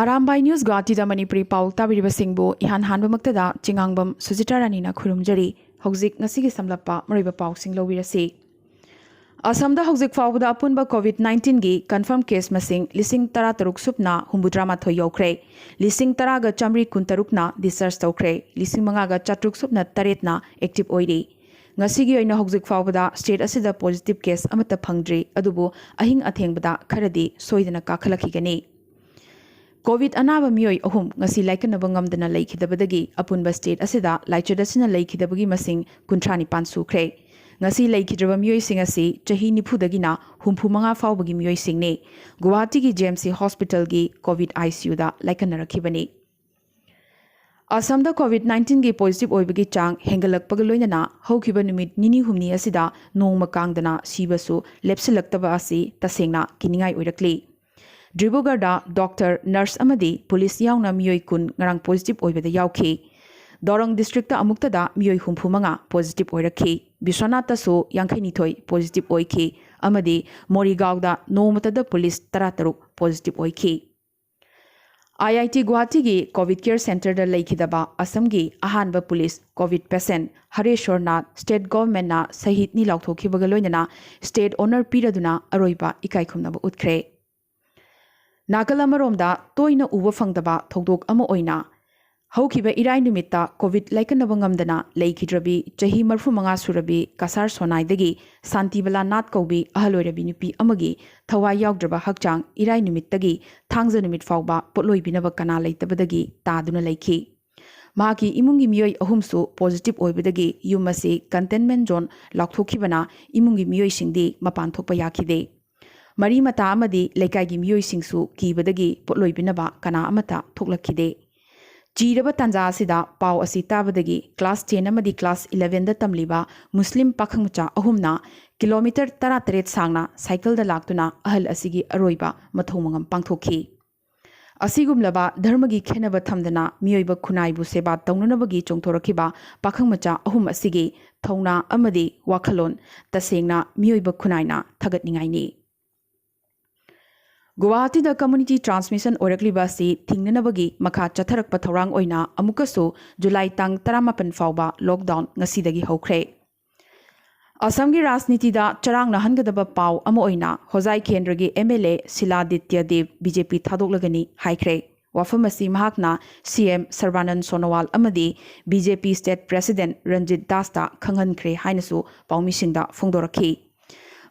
Arambai news Guwahati Manipuri पाउ ताबिरिबसिंगबु इहान हानबमक्तदा चिंगांगबम Sujitra रानीना खुरुमजरी हौजिक ngasiगी samlappa mariba pausing lowirasi असमदा हौजिक फाउबदा अपुनबा कोविड-19 गी confirm case मसिंग लिसिंग 13 सुपना 73 यौख्रे लिसिंग 10 गा चामरी 13 ना डिस्चार्ज तौख्रे लिसिंग 5 गा 4 सुपना 8 ना एक्टिव ओइरी ngasiगी ओइना हौजिक फाउबदा स्टेट असिदा पॉजिटिव केस अमता फंगद्री अदुबु अहिंग अथेंगबदा खरदी सोइदना काखलखिगनी कोविड अनाब मियोई अहुम ngasi laikanaba ngamdana leikidabadagi apunba state asida laichadasina leikidabagi masing 39 sukre ngasi leikidraba miyoy sing asi chahi nifudagina humphumanga faubagi miyoy singne Guwahati gi JMC hospital gi covid ICU da laikanarakibani Asam da COVID-19 gi positive oibagi chang hengalakpaga loinana haukiba numit nini humni asida nongma kangdana sibasu lepsilaktaba asi tasengna kiningai oirakli Dribugarda doctor nurse amadi police yauna miyoi kun ngarang positive oibada yauki Dorong district ta amuktada miyoi humphumanga positive oirakhi Biswanata su yangkhaini thoi positive oiki amadi Morigaon da nomatada police 13 positive oiki IIT Guwahati gi COVID care center da leikidaba Assam gi ahanba police COVID patient Hareshwar Nath state government na sahit ni lauthokhibaga loinana state honor piraduna aroiba ikaikhumnaba utkre Nakalamaromda toina uba fangdaba thogdok ama oina haukiba irai numita covid laikanaba ngamdana leikidrabi chahi marfu manga surabi kasar sonaidagi santibala nat kaubi ahaloirabi nupi amagi thawai yaugdraba hakchang irai numittagi thangja numit fawba potloibinaba kana leitabadagi taduna leiki maki imungi miyoi ahumsu positive oibadagi yumasi containment zone laukthokibana imungi miyoi singdi mapan thokpa yakhide Mari mata amadi lekai gi miyoi singsu kibadagi potloibinaba kana amata thoklakide Jiraba tanja asida pau asi tabadagi class 10 amadi class 11 da tamliba muslim pakhangcha ahumna kilometer 13 sangna cycle da laktuna ahal asigi aroiba mathomangam pangthokhi asigumlaba dharmagi khenaba thamdana miyoiba khunaibu seba taunanabagi chongthorakhiba pakhangmacha ahum asigi thongna amadi wakhalon tasengna miyoiba khunaina thagatningaini Guwahati da community transmission orakliba si thingnanabagi makha chatharakpa thorang oina amukasu July tang 18 fawba lockdown ngasidagi hokre Assam gi rajniti da charang nahangadaba paw ama oina Hozai Kendragi MLA Siladitya Dev BJP thadoklagani haikre wafamasi mahakna CM Sarbanand Sonowal amadi BJP state president Ranjit Das da khanghankre hainasu pawmisingda phongdorakhi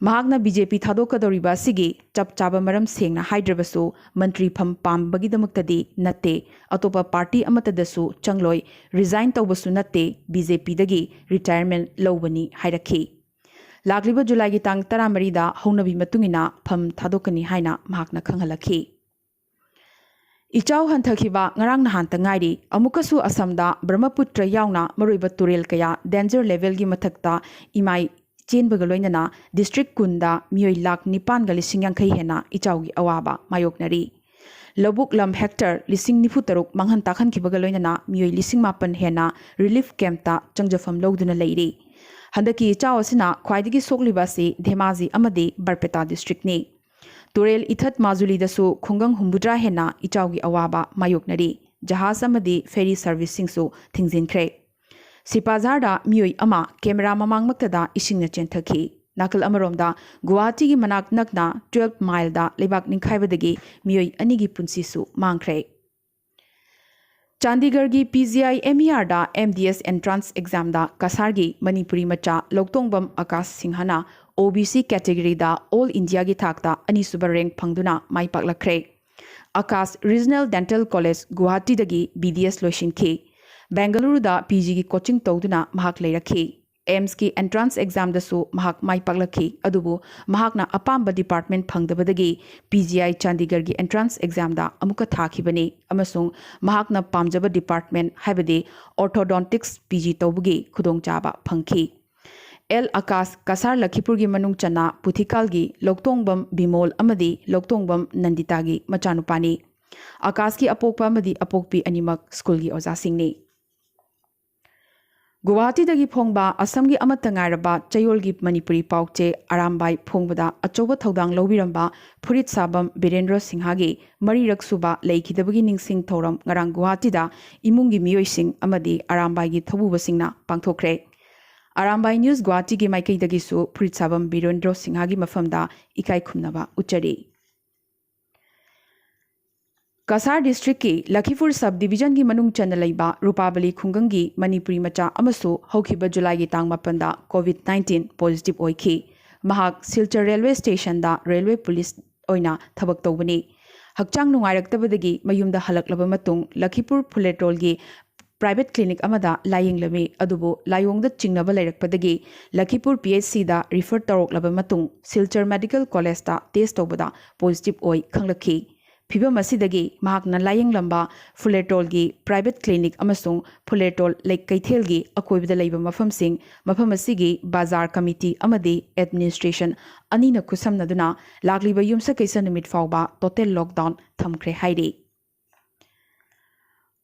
Mahagna BJP thadokadoriba sigi chap chaba maram sengna haidrabasu mantri pham pambagidamaktadi natte atopa party amatadasu changloi resign tawbasu natte BJP dagi retirement lowbani hairakhi Lagliba July gi tang 13 da haunabi matungina pham thadokani haina mahakna khanghalakhi Ichau hanthakhiba ngarang nahan tangairi amukasu Assamda Brahmaputra yauna maroiba turel kaya danger level gi mathakta imai Chen Bagaloinana, District Kunda, Mui Lak Nipan Galising Yankai Hena, Ichaugi Awaba, Mayoknari. Lobuk Lam Hector, Lising Nifutaruk, Manghan Takan Kibagaloinana, Mui Lising Mapan Hena, Relief Camta, Changjafam Loduna Lady. Handaki Chawasina, Quaidigi Soglibasi, Dhemazi Amadi, Barpeta District Ni. Turel Ithat Mazuli Dasu, Kungang Humbudra Hena, Ichaugi Awaba, Mayoknari. Jahaz Amadi, Ferry Servicing So, Things in Cray. Sipazarda miyoi ama camera mamangmaktada isingna chenthaki nakal amaromda Guwahati gi manak nakna 12 mile da lebak ningkhaibadagi miyoi anigi punsisu mangkhre Chandigarh gi PGI MER da MDS entrance exam da kasargi Manipuri macha Loktongbam Akash Singhana OBC category da All India gi thakta ani subar rank phangduna mai paklakre Akash Regional Dental College Guwahati dagi BDS loishinki Bengaluru da PG ki coaching tawduna mahak leirakhi AIMS ki entrance exam da su mahak mai paklakhi adubu mahak na apamba department phangdabadagi PGI Chandigarh ki entrance exam da amuka thakibani amasung mahak na pamjaba department haibadi orthodontics PG tawbugi khudong chaba phangki L Akash Kasar Lakhipur gi manung chana Puthikal gi Loktongbam Bimol amadi Loktongbam Nandita gi machanupani Akash ki apokpa amadi apokpi animak school gi oja singni गुवाहाटीदगी फोंगबा असमगी अमत्ता ngairaba चयोलगी मणिपुरी पाउचे आरामबाई फोंगबदा अचौबा थौदांग लौबिरंबा फुरित साबम बीरेंद्र सिंहागी मरीरक सुबा लेखिदबगी निंगसिंग थौरम ngarang गुवाहाटीदा इमुंगी मियोइसिंग अमदी आरामबाईगी थौबुबसिंगना पांगथोखरे आरामबाई न्यूज गुवाहाटीगी माइकैदगिसु फुरित साबम बीरेंद्र सिंहागी मफमदा इकाई खुमनबा उच्चरी कसार डिस्ट्रिक्ट की लखीपुर सब डिवीजन की मनुंग चंद लैबा रूपाबली खुंगंगी मणिपुरी मचा अमसु हौखिबा जुलाई की तांग मपंदा कोविड-19 पॉजिटिव ओइखी महाक सिलचर रेलवे स्टेशन दा रेलवे पुलिस ओइना थबक तौबनी हक्चांग नुंगाइरक्तबदगी मयुमदा हलकलब मतुंग लखीपुर फुलेटोल की प्राइवेट क्लिनिक अमदा लायिंगलमी अदुबो लायोंगदा चिंगनबा लैरक्पदगी लखीपुर PHC दा रिफर तौरक्लब मतुंग सिलचर मेडिकल कॉलेज दा टेस्ट तौबदा पॉजिटिव ओइ खंगलखी फिबम असिदगी महाकना लायिंगलंबा फुलेटोल की प्राइवेट क्लिनिक अमसुंग फुलेटोल लेक कैथेलगी अकोइबदा लैबा मफमसिंग मफम असिगी बाजार कमिटी अमदी एडमिनिस्ट्रेशन अनिना खुसमनदुना लागलिबा युमसा कैसा निमिट फाउबा टोटल लॉकडाउन थमख्रे हाइरी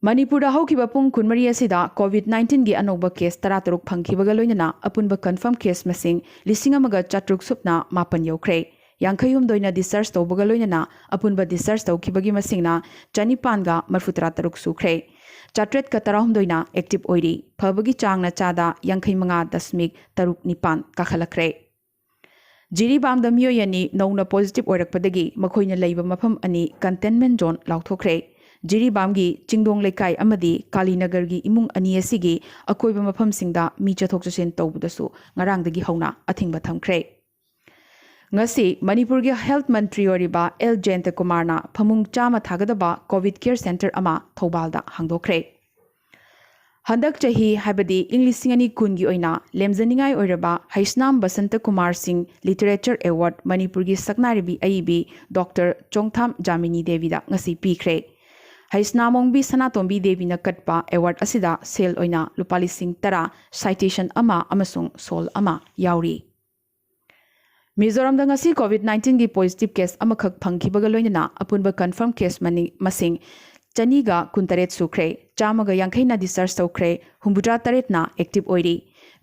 मणिपुर हौखिबा पुंग कुनमरी असिदा कोविड-19 की अनोबा केस 13 फंखिबगा लोइनना अपुनबा कन्फर्म केस मसिंग 1400 सुपना 9 यौख्रे यांखयुमदोइना डिस्चार्ज तौबगा लोइनना अपुनबा डिस्चार्ज तौखिबगी मसिंगना 453 सुख्रे 413 एक्टिव ओइरी फबगी चांगना चादा 85.39 काखलखरे जिरीबाम दमियोयनी नौना पॉजिटिव ओइरकपदगी मखोइना लैबा मफम अनि कंटेनमेंट जोन लाउथोखरे जिरीबाम की चिंगदोंग लेकाई अमदी कालीनगर की इमुंग अनि असिगी अकोइबा मफमसिंगदा मी चथोक चसिन तौबदसु ngarangdagi हौना अथिंगबा थमख्रे ngasi manipur gi health mantri oriba L Jayanta Kumarna phamung chama thagada covid care center ama thobalda hangdokre handak chahi habadi english ani kun gi oina lemjaningai oiraba haisnam basanta kumar singh literature award manipur gi saknaribi aibi Dr Chongtham Jamini Devi da ngasi pikre haisnamongbi sanatombi devi na katpa award asida sel oina lupali singh tara citation ama amasung sol ama yauri Mizoram दंगसी कोविड-19 की positive case अमखक फंखिबगा लोइनना अपुनबा confirm case मसिंग चनीगा 19 सुख्रे चामगा यांखैना डिस्चार्ज तौख्रे 53 ना एक्टिव ओइरी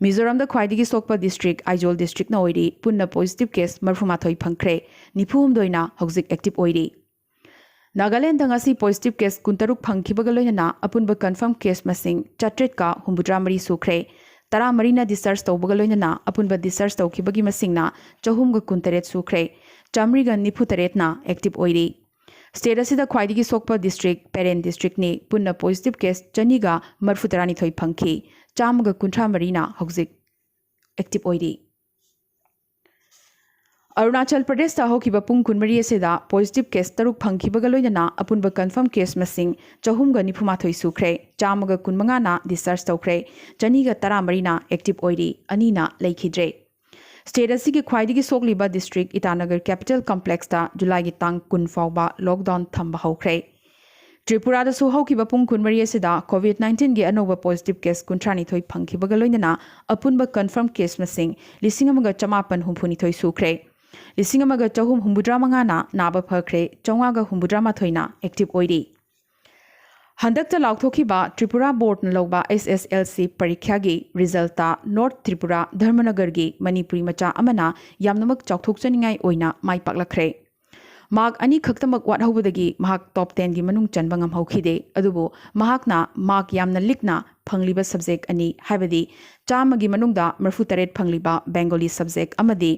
मिजोरम द ख्वाइदिगी सोकपा डिस्ट्रिक्ट आइजोल डिस्ट्रिक्ट ना ओइरी पुन्ना पॉजिटिव केस 38 फंखरे 94 हौजिक एक्टिव ओइरी नागालैंड दंगसी पॉजिटिव केस 19 फंखिबगा लोइनना अपुनबा कंफर्म केस मसिंग 4 सुख्रे 13 डिस्चार्ज तौबगा लोइनना अपुनबा डिस्चार्ज तौखिबगी मसिंगना 419 सुख्रे 193 एक्टिव ओइरी स्टेट असिदा ख्वाइदिगी सोकपा डिस्ट्रिक्ट पेरेन डिस्ट्रिक्ट ने पुन्ना पॉजिटिव केस 242 फंखी 153 हौजिक एक्टिव ओइरी अरुणाचल प्रदेश हौखिबा पुंग कुनमरी असिदा पॉजिटिव केस 3 फंखिबगा लोइनना अपुनबा कंफर्म केस मसिंग 495 सुख्रे 115 ना डिस्चार्ज तौख्रे 213 एक्टिव ओइरी अनीना लेखिद्रे स्टेट असिगी ख्वाइदिगी सोकलिबा डिस्ट्रिक्ट ईटानगर कैपिटल कॉम्प्लेक्स दा जुलाई की तांग 10 फाउबा लॉकडाउन थंबा हौख्रे त्रिपुरा दसु हौखिबा पुंग कुनमरी असिदा कोविड-19 की अनोबा पॉजिटिव केस 39 फंखिबगा लोइनना अपुनबा कंफर्म केस मसिंग 1959 सुख्रे 1945 ना नाबा फख्रे 453 एक्टिव ओइरी हंदक लाउथोखिबा त्रिपुरा बोर्ड न लौबा SSLC परीक्षा की रिजल्टा नॉर्थ त्रिपुरा धर्मनगर की मणिपुरी मचा अमना यामनमक चौथोकचनिंगाई ओइना माइ पाकलखरे मार्क अनि खक्तमक वाटहौबदगी महाक टॉप 10 की मनुंग चनबा ngamhaukhide adubo mahakna mark yamna likna phangliba subject ani haibadi chamagi manungda 38 phangliba bengali subject amadi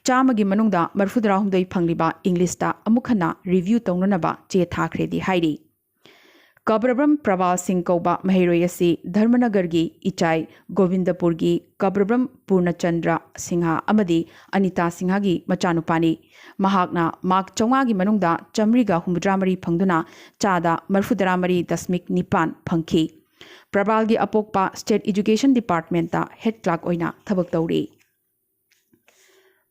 chamagi manungda 39 phangliba english ta amukhana review tawnanaba che thakhredi hairi कब्रब्रम प्रभाल Singh कौबा महिरोयसी Dharmanagar की इचाई गोविंदपुर की कब्रब्रम पूर्णचंद्र सिंह अमदी अनिता सिंह की मचानुपानी महाकना mark 4 की मनुंगदा 153 फंगदुना चादा 34.9 फंखी प्रभाल की अपोकपा state education department ता head clerk ओइना थबक तौरी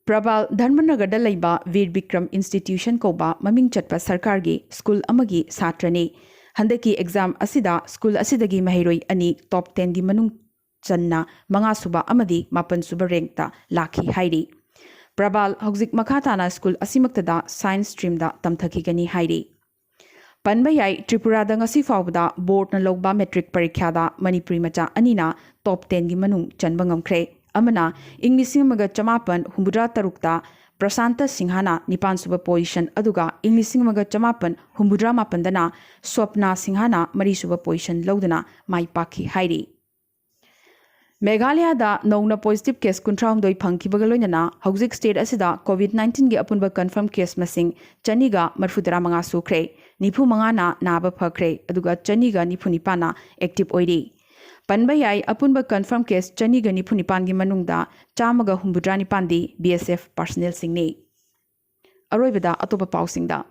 प्रभाल Dharmanagar लैबा वीर Vikram institution कौबा ममिंग चटपा सरकार की school अमगी छात्रनी हंदकी exam असिदा school असिदगी महिरोई अनि top 10 दी मनुंग चन्ना 5 सुबा अमदी 9 सुबा रैंक ता लाखी हाइरी प्रभाल हौजिक मखाताना स्कूल असिमक्तदा साइंस स्ट्रीम दा तमथकीगनी हाइरी पनबा याई त्रिपुरादा ngasi फावबदा बोर्ड न लौबा मेट्रिक परीक्षा दा मणिपुरी मचा अनिना टॉप 10 गी मनुंग चनबा ngamkhre amana ing lising maga chamapan humbudra tarukta प्रशांत सिंहाना निपान सुब पोजिशन अदुगा ing lising maga chamapan humbudra mapandana Swapna सिंहाना मरी सुब पोजिशन लौदना माई पाखी हाइरी मेघालय दा नौना पॉजिटिव केस 19 फंखिबगा लोइनना हौजिक स्टेट असिदा कोविड-19 गी अपुनबा कन्फर्म केस मसिंग चनीगा मरफुदरा मंगा सुख्रे निफु मंगाना नाबा फख्रे अदुगा चनीगा निफु निपाना एक्टिव ओइरी पनबा याई अपुनबा कन्फर्म केस चनीगा निफु निपान गी मनुंगदा चामगा हुंबुद्रा निपान दी बीएसएफ पर्सनल सिंगनी अरोइबदा अतोपा पाउसिंगदा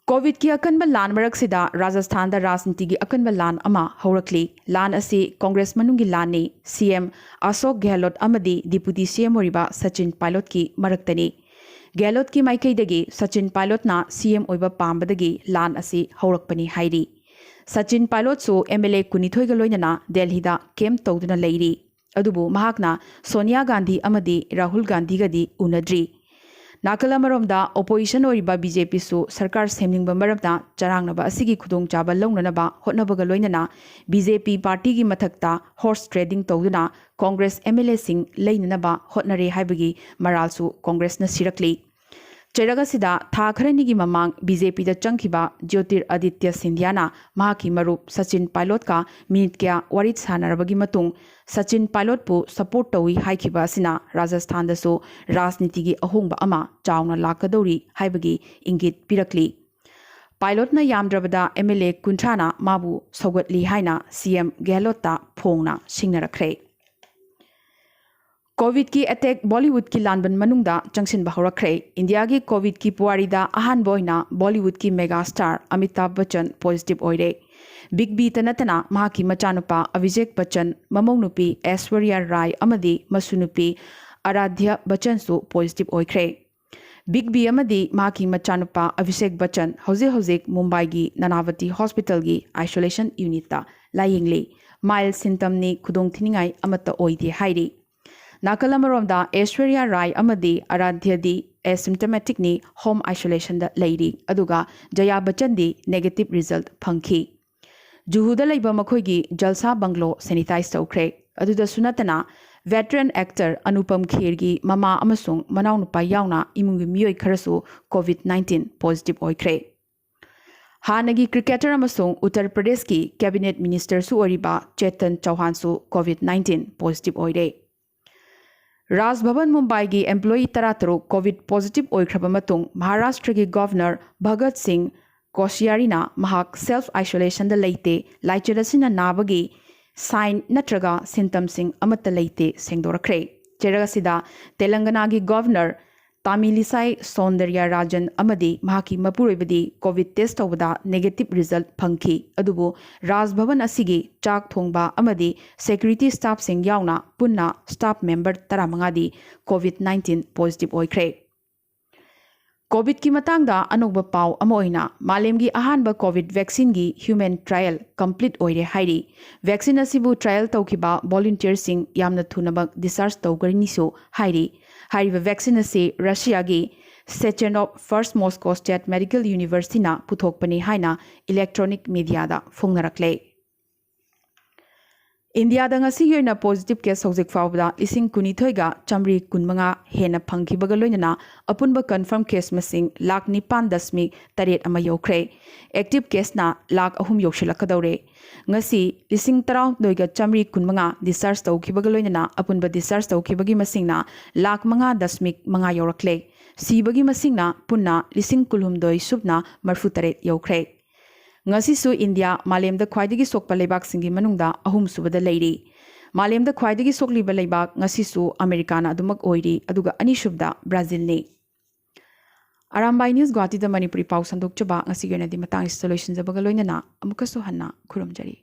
कोविड की अकनब लान मरक्सिदा राजस्थान राजनीति की अकनब लान अमा हौरक्ली लान असी कांग्रेस मनुंगी लानी सीएम अशोक गहलोत अमदी डिप्यूटी सीएम ओरिबा सचिन पायलट की मरक्तनी गहलोत की माइकैदगी सचिन पायलटना सीएम ओइबा पांबदगी लान असी हौरक्पनी हाइरी सचिन पायलट सो एमएलए कुनिथोइगा लोइनना दिल्लीदा केम तौदुना लेइरी अदुबु महाकना सोनिया गांधी अमदी राहुल गांधी गदी उनद्री नाकल अमरोमदा ओपोजिशन ओरिबा बीजेपी सु सरकार सेमनिंगबा मरमदा चरांगनबा असिगी खुदोंचाबा लौननबा होटनबगा लोइनना बीजेपी पार्टी की मथक्ता हॉर्स ट्रेडिंग तौदुना कांग्रेस एमएलए सिंग लेइननबा होटनरे हाइबगी मरालसु कांग्रेसना सिरकली चेरगसिदा था खरनिगी ममांग बीजेपी दा चंखिबा ज्योतिर आदित्य सिंधियाना महाकी मरुप सचिन पायलट का मिनिट क्या वरित सानरबगी मतुंग सचिन पायलट पु सपोर्ट तौई हाइखिबा सिना राजस्थान दसो राजनीति की अहोंबा अमा चावना लाकदौरी हाइबगी इंगित पिरकली पायलट न यामद्रबदा एमएलए कुंठाना माबु सौगतली हाइना सीएम गहलोता फोंगना सिंगनरखरे कोविड की अटैक बॉलीवुड की लानबन मनुंगदा चंगसिन बहरखरे इंडिया की कोविड की पुआरीदा अहान बोइना बॉलीवुड की mega star Amitabh Bachchan positive ओइरे बिग बी तनतना महाकी मचानुपा अभिषेक बच्चन ममौनुपी ऐश्वर्या राय अमदी मसुनुपी आराध्य बच्चन सु पॉजिटिव ओइखरे बिग बी अमदी महाकी मचानुपा अभिषेक बच्चन हौजे मुंबई की नानावती हॉस्पिटल की आइसोलेशन यूनिट लायेंगले माइल सिम्टमनी खुदोंग थिनिंगाई अमत ओइदे हाइरी नाकल अमरोमदा ऐश्वर्या राय अमदी आराध्य दी एसिम्टोमेटिक नि होम आइसोलेशन दा लेरी अदुगा जया बच्चन दी नेगेटिव रिजल्ट फंखी जुहुदा लेबा मखोइगी जलसा बंगलो सैनिटाइज तौखरे अदुदा सुनतना वेटरन एक्टर अनुपम खेर की ममा अमसुंग मनाउनुपा याउना इमुंगी मियोय खरसु कोविड-19 पॉजिटिव ओइखरे हानगी क्रिकेटर अमसुंग उत्तर प्रदेश की कैबिनेट मिनिस्टर सु ओरिबा चेतन चौहान सु कोविड-19 पॉजिटिव ओइरे राजभवन मुंबई की एम्प्लॉई तरातरो कोविड पॉजिटिव ओइख्रबा मतुंग महाराष्ट्र की गवर्नर भगत सिंह कोशियारीना महाक सेल्फ आइसोलेशन द लेते लाइचरसिना नाबगी साइन नत्रगा सिम्टम सिंह अमत लेते सेंगदोरखरे चेरगसिदा तेलंगाना की गवर्नर तामिलिसाई सौंदर्या राजन अमदी महाकी मपुरोइबदी कोविड टेस्ट तौबदा नेगेटिव रिजल्ट फंखी अदुबु राजभवन असिगी चाक थोंगबा अमदी सिक्योरिटी स्टाफ सिंग यावना पुन्ना स्टाफ मेंबर 15 दी कोविड-19 पॉजिटिव ओइखरे कोविड की मतंगदा अनोबा पाव अमोइना मालेमगी अहानबा कोविड वैक्सीन की ह्यूमन ट्रायल कंप्लीट ओइरे हाइरी वैक्सीन असिबु ट्रायल तौखिबा वॉलंटियर सिंग यामना थुनबक डिस्चार्ज तौगरिनिसो हाइरी हाइरिबा वैक्सीन असे रशिया की Sechenov first Moscow state medical university ना पुथोकपनी हाइना इलेक्ट्रॉनिक मीडिया दा फोंगनरकले इंडिया दंगसी पॉजिटिव केस हौजिक फावदा लिसिंग कुनिथोइगा चमरी कुनमंगा हेना फंखिबगा लोइनना अपुनबा कन्फर्म केस मसिंग लाख 9.8 अमा यौखरे एक्टिव केसना लाख 3 यौशिलकदौरे ngasi लिसिंग 19 चमरी कुनमंगा डिस्चार्ज तौखिबगा लोइनना अपुनबा डिस्चार्ज तौखिबगी मसिंगना लाख 5.5 यौरकले सीबगी मसिंगना पुन्ना लिसिंग 19 सुबना 38 यौखरे ngasisu India malemda khwaidagi sokpa leibak singi manungda ahum subada leiri malemda khwaidagi sokliba leibak ngasisu America na adumak oiri aduga ani subda Brazil ne Arambai News Guwahati da Manipuri pau sandok chaba ngasi gena di matang solution jabaga loina na amukasu hanna khurum jari